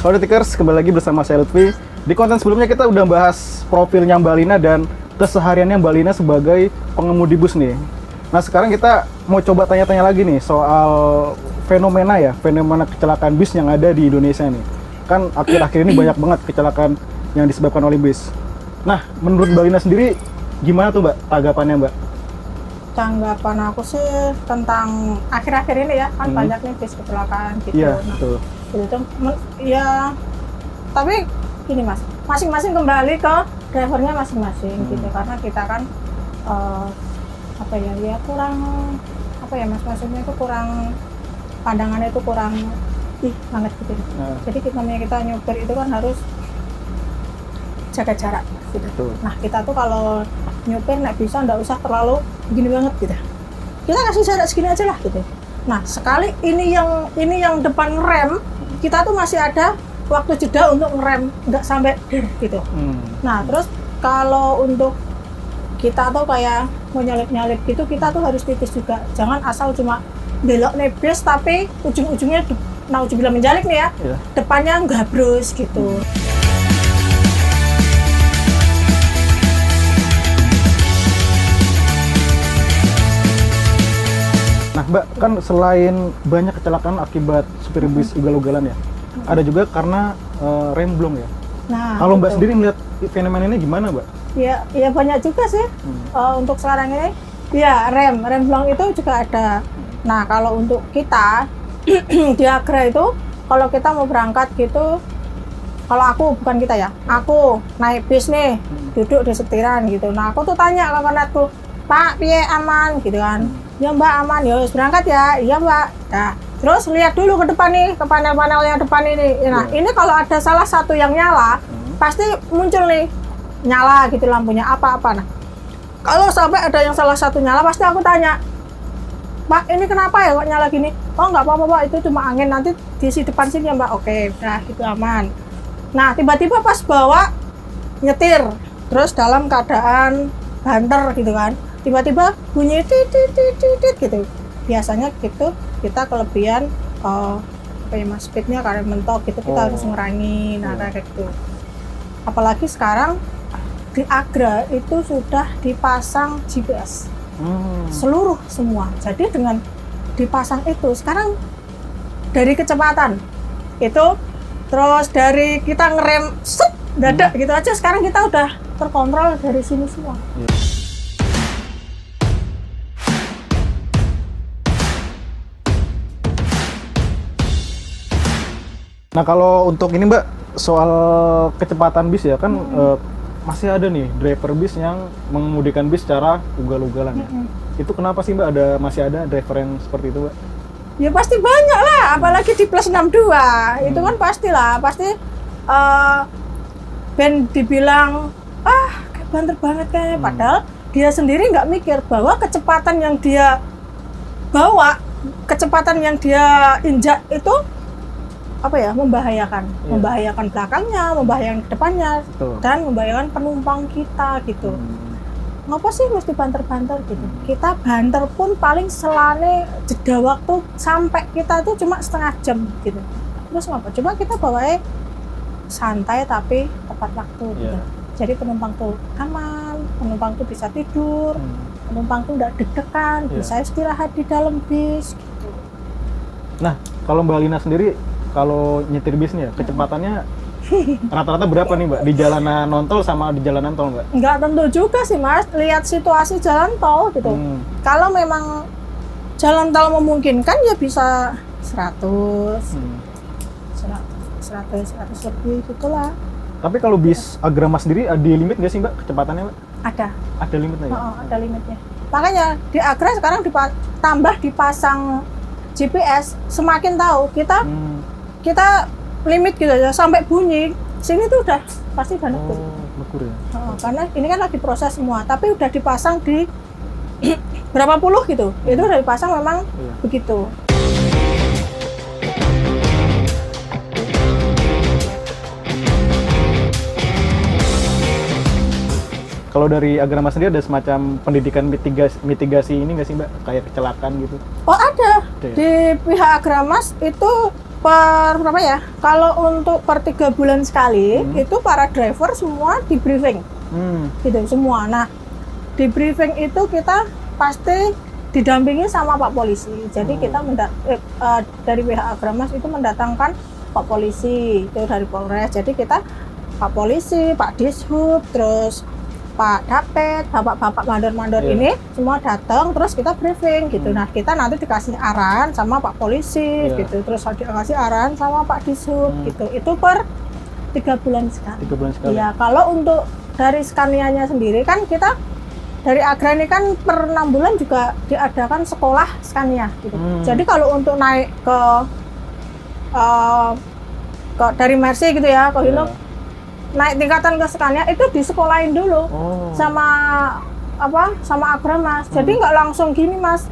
Halo Detikers, kembali lagi bersama saya Lutfi. Di konten sebelumnya kita udah bahas profilnya Mbak Lina dan kesehariannya Mbak Lina sebagai pengemudi bus nih. Nah sekarang kita mau coba tanya-tanya lagi nih soal fenomena kecelakaan bis yang ada di Indonesia nih. Kan akhir-akhir ini banyak banget kecelakaan yang disebabkan oleh bis. Nah menurut Mbak Lina sendiri gimana tuh Mbak tanggapannya Mbak? Tanggapan aku sih tentang akhir-akhir ini ya kan banyak nih bis kecelakaan gitu. Iya, Nah, betul. itu ya tapi gini Mas, masing-masing kembali ke drivernya masing-masing gitu karena kita kan kurang Mas, maksudnya itu kurang pandangannya itu kurang banget gitu. Nah. Jadi kita nyopir itu kan harus jaga jarak gitu. Betul. Nah kita tuh kalau nyopir nggak bisa, nggak usah terlalu gini banget gitu. Kita kasih jarak segini aja lah gitu. Nah sekali ini yang depan rem, kita tuh masih ada waktu jeda untuk ngerem, nggak sampai gitu. Nah terus kalau untuk kita tuh kayak mau nyalip gitu, kita tuh harus titis juga. Jangan asal cuma belok nebes tapi ujung-ujungnya nauzubillah menjalik nih ya, depannya gabrus gitu. Nah Mbak, kan selain banyak kecelakaan akibat supir bis ugal-ugalan ya, ada juga karena rem blong ya. Nah, kalau Mbak gitu. sendiri melihat fenomena ini gimana Mbak? Ya banyak juga sih. Untuk sekarang ini, ya rem blong itu juga ada. Nah kalau untuk kita di Agra itu, kalau kita mau berangkat gitu, kalau aku bukan kita ya, aku naik bis nih, duduk di setiran gitu. Nah aku tuh tanya ke konekku, Pak, piye aman gitu kan? Ya Mbak aman, ya harus berangkat ya. Iya Mbak. Nah, terus lihat dulu ke depan nih, ke panel-panel yang depan ini. Nah, ini kalau ada salah satu yang nyala, pasti muncul nih nyala gitu lampunya apa-apa. Nah, kalau sampai ada yang salah satu nyala, pasti aku tanya, Pak, ini kenapa ya kok nyala gini? Oh nggak apa-apa Pak, itu cuma angin, nanti diisi depan sini ya Mbak. Oke, nah itu aman. Nah, tiba-tiba pas bawa nyetir, terus dalam keadaan banter gitu kan, tiba-tiba bunyi tit gitu. Biasanya gitu kita kelebihan speednya karena mentok gitu, kita harus ngurangi. Nah kayak gitu. Apalagi sekarang di Agra itu sudah dipasang GPS seluruh semua. Jadi dengan dipasang itu sekarang dari kecepatan itu, terus dari kita ngerem dadak gitu aja, sekarang kita udah terkontrol dari sini semua. Nah kalau untuk ini Mbak, soal kecepatan bis ya kan masih ada nih driver bis yang mengemudikan bis secara ugal-ugalan ya. Itu kenapa sih Mbak masih ada driver yang seperti itu Mbak? Ya pasti banyak lah, apalagi di plus 62 itu kan pasti ben dibilang kayak banter banget kayaknya, padahal dia sendiri nggak mikir bahwa kecepatan yang dia bawa, kecepatan yang dia injak itu membahayakan belakangnya, membahayakan depannya. Betul. Dan membahayakan penumpang kita gitu. Ngapa sih mesti banter-banter gitu? Kita banter pun paling selane jeda waktu sampai kita itu cuma setengah jam gitu. Terus ngapa? Coba kita bawain santai tapi tepat waktu gitu. Jadi penumpang tuh aman, penumpang tuh bisa tidur, penumpang tuh nggak deg-degan, bisa istirahat di dalam bis gitu. Nah, kalau Mbak Lina sendiri kalau nyetir bis nih ya, kecepatannya rata-rata berapa nih Mbak? Di jalanan non-tol sama di jalanan tol Mbak? Nggak tentu juga sih Mas, lihat situasi jalan tol gitu. Kalau memang jalan tol memungkinkan ya bisa 100 lebih gitulah. Tapi kalau bis Agrama sendiri ada limit nggak sih Mbak kecepatannya Mbak? Ada. Ada limitnya ya? Ada limitnya. Makanya di Agra sekarang tambah dipasang GPS, semakin tahu kita limit gitu aja sampai bunyi sini tuh udah pasti udah negur. Negur ya. Karena ini kan lagi proses semua, tapi udah dipasang di berapa puluh gitu. Itu udah dipasang memang begitu. Kalau dari Agrama sendiri ada semacam pendidikan mitigasi ini nggak sih Mbak? Kayak kecelakaan gitu? Oh ada. Di pihak Agramas itu per berapa ya? Kalau untuk per 3 bulan sekali itu para driver semua di briefing, gitu semua. Nah di briefing itu kita pasti didampingi sama Pak Polisi. Jadi kita dari pihak Agramas itu mendatangkan Pak Polisi itu dari Polres. Jadi kita Pak Polisi, Pak Dishub, terus Pak Dapet, bapak-bapak mandor-mandor ini semua datang, terus kita briefing gitu. Nah kita nanti dikasih arahan sama Pak Polisi gitu, terus dikasih arahan sama Pak Dishub gitu. Itu per 3 bulan sekali. 3 bulan sekali. Ya kalau untuk dari Scania-nya sendiri kan kita dari Agra ini kan per 6 bulan juga diadakan sekolah Scania gitu. Jadi kalau untuk naik ke dari Mercy gitu ya, ke Hino naik tingkatan ke Scania itu disekolahin dulu sama sama Agramas. Jadi nggak langsung gini Mas,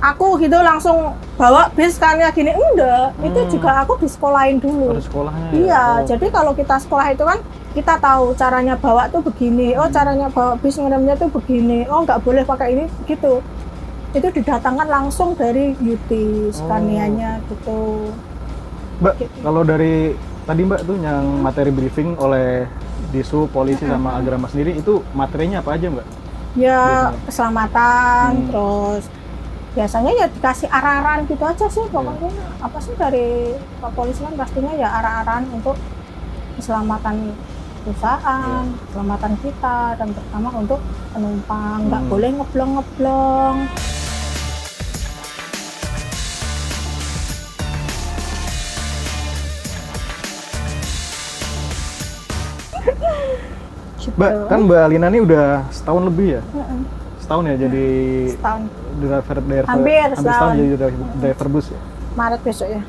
aku gitu langsung bawa bis Scania gini, enggak. Itu juga aku disekolahin dulu. Ada sekolahnya Iya, jadi kalau kita sekolah itu kan kita tahu caranya bawa tuh begini, caranya bawa bis ngeremnya tuh begini, nggak boleh pakai ini gitu. Itu didatangkan langsung dari UT Scania-nya gitu. Mbak, kalau dari tadi Mbak tuh yang materi briefing oleh Dishub, Polisi sama Agramas sendiri itu materinya apa aja Mbak? Ya keselamatan, terus biasanya ya dikasih arahan gitu aja sih pokoknya. Apa sih dari Pak Polisi kan pastinya ya arahan untuk keselamatan perusahaan, keselamatan kita, dan terutama untuk penumpang nggak boleh ngeblong-ngeblong. Mbak, kan Mbak Alina ini udah setahun lebih ya? Setahun ya jadi Setahun. driver Hampir setahun jadi driver bus ya? Maret besok ya.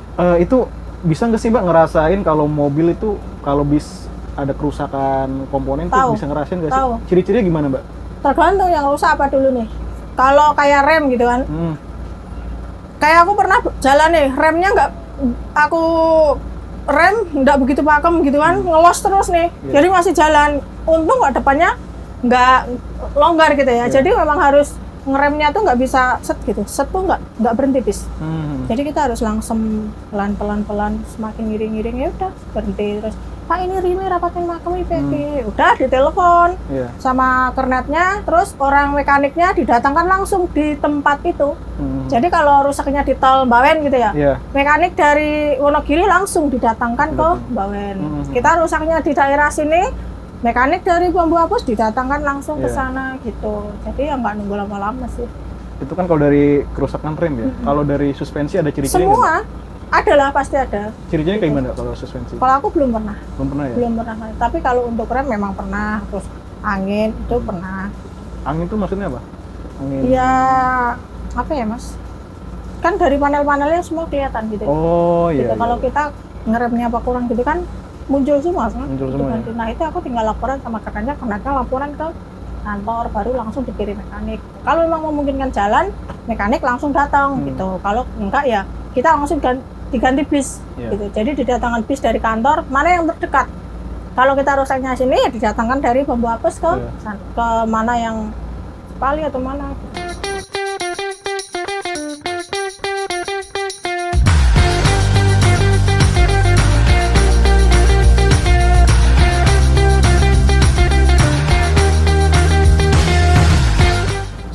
Itu bisa nggak sih Mbak ngerasain kalau mobil itu kalau bis ada kerusakan komponen tuh bisa ngerasain nggak sih? Ciri-cirinya gimana Mbak? Tergantung yang rusak apa dulu nih. Kalau kayak rem gitu kan, kayak aku pernah jalan nih, remnya aku rem nggak begitu pakem gitu kan, ngelos terus nih, jadi masih jalan. Untung nggak depannya nggak longgar gitu ya, jadi memang harus ngeremnya tuh nggak bisa set gitu, set tuh nggak berhenti bis. Jadi kita harus langsung pelan, semakin ngiring-ngiring ya udah berhenti. Terus Pak ini rime rapatin makem IPP, udah ditelepon sama kernetnya, terus orang mekaniknya didatangkan langsung di tempat itu. Jadi kalau rusaknya di tol Bawen gitu ya, mekanik dari Wonogiri langsung didatangkan ke Bawen. Kita rusaknya di daerah sini, mekanik dari Bambu Apus didatangkan langsung ke sana gitu. Jadi ya nggak nunggu lama-lama sih. Itu kan kalau dari kerusakan rem ya. Kalau dari suspensi ada ciri-ciri semua ada lah, pasti ada. Ciri-cirinya kayak gimana kalau suspensi? Kalau aku belum pernah. Belum pernah ya? Belum pernah. Tapi kalau untuk rem memang pernah. Terus angin itu pernah. Angin itu maksudnya apa? Angin. Ya apa ya Mas? Kan dari panel-panelnya semua kelihatan gitu. Oh iya. Gitu. Kalau kita ngeremnya apa kurang gitu kan muncul semua kan? Muncul semua. Nah itu aku tinggal laporan sama kakaknya, karena laporan ke kantor, baru langsung dikirim mekanik. Kalau memang memungkinkan jalan, mekanik langsung datang gitu. Kalau enggak ya kita langsung diganti bis gitu. Jadi didatangkan bis dari kantor mana yang terdekat. Kalau kita rusaknya sini ya didatangkan dari Bambu Apus ke mana yang Pali atau mana.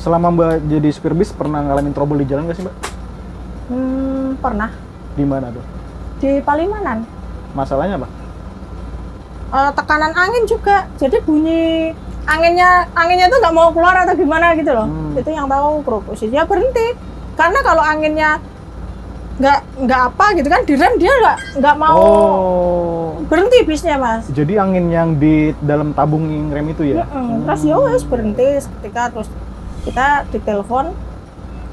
Selama Mbak jadi supir bis pernah ngalamin trouble di jalan nggak sih Mbak? Pernah. Di mana tuh? Di Palimanan. Masalahnya apa? Tekanan angin juga, jadi bunyi anginnya tuh nggak mau keluar atau gimana gitu loh. Itu yang tahu kru posisinya berhenti, karena kalau anginnya nggak apa gitu kan, direm dia nggak mau berhenti bisnya Mas. Jadi angin yang di dalam tabung rem itu ya? Terus ya wes berhenti seketika, terus kita ditelepon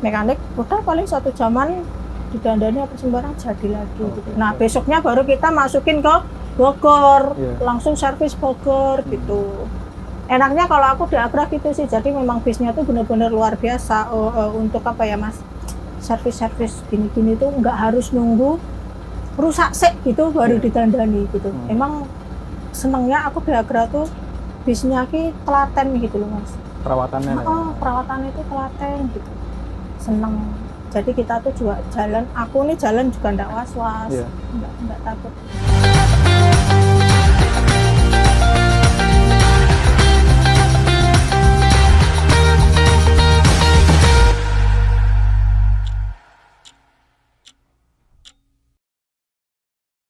mekanik, udah paling 1 jaman didandani apa sembarang jadi lagi gitu. Nah besoknya baru kita masukin ke Bogor, langsung servis Bogor gitu. Enaknya kalau aku di Agra gitu sih, jadi memang bisnya tuh benar-benar luar biasa. Untuk apa ya Mas, servis gini-gini tuh nggak harus nunggu rusak sek gitu baru didandani gitu. Emang senengnya aku di Agra tuh bisnya ki telaten gitu loh Mas. Perawatannya perawatannya itu telaten gitu, seneng. Jadi kita tuh juga jalan, aku nih jalan juga nggak was-was, Iya. nggak takut.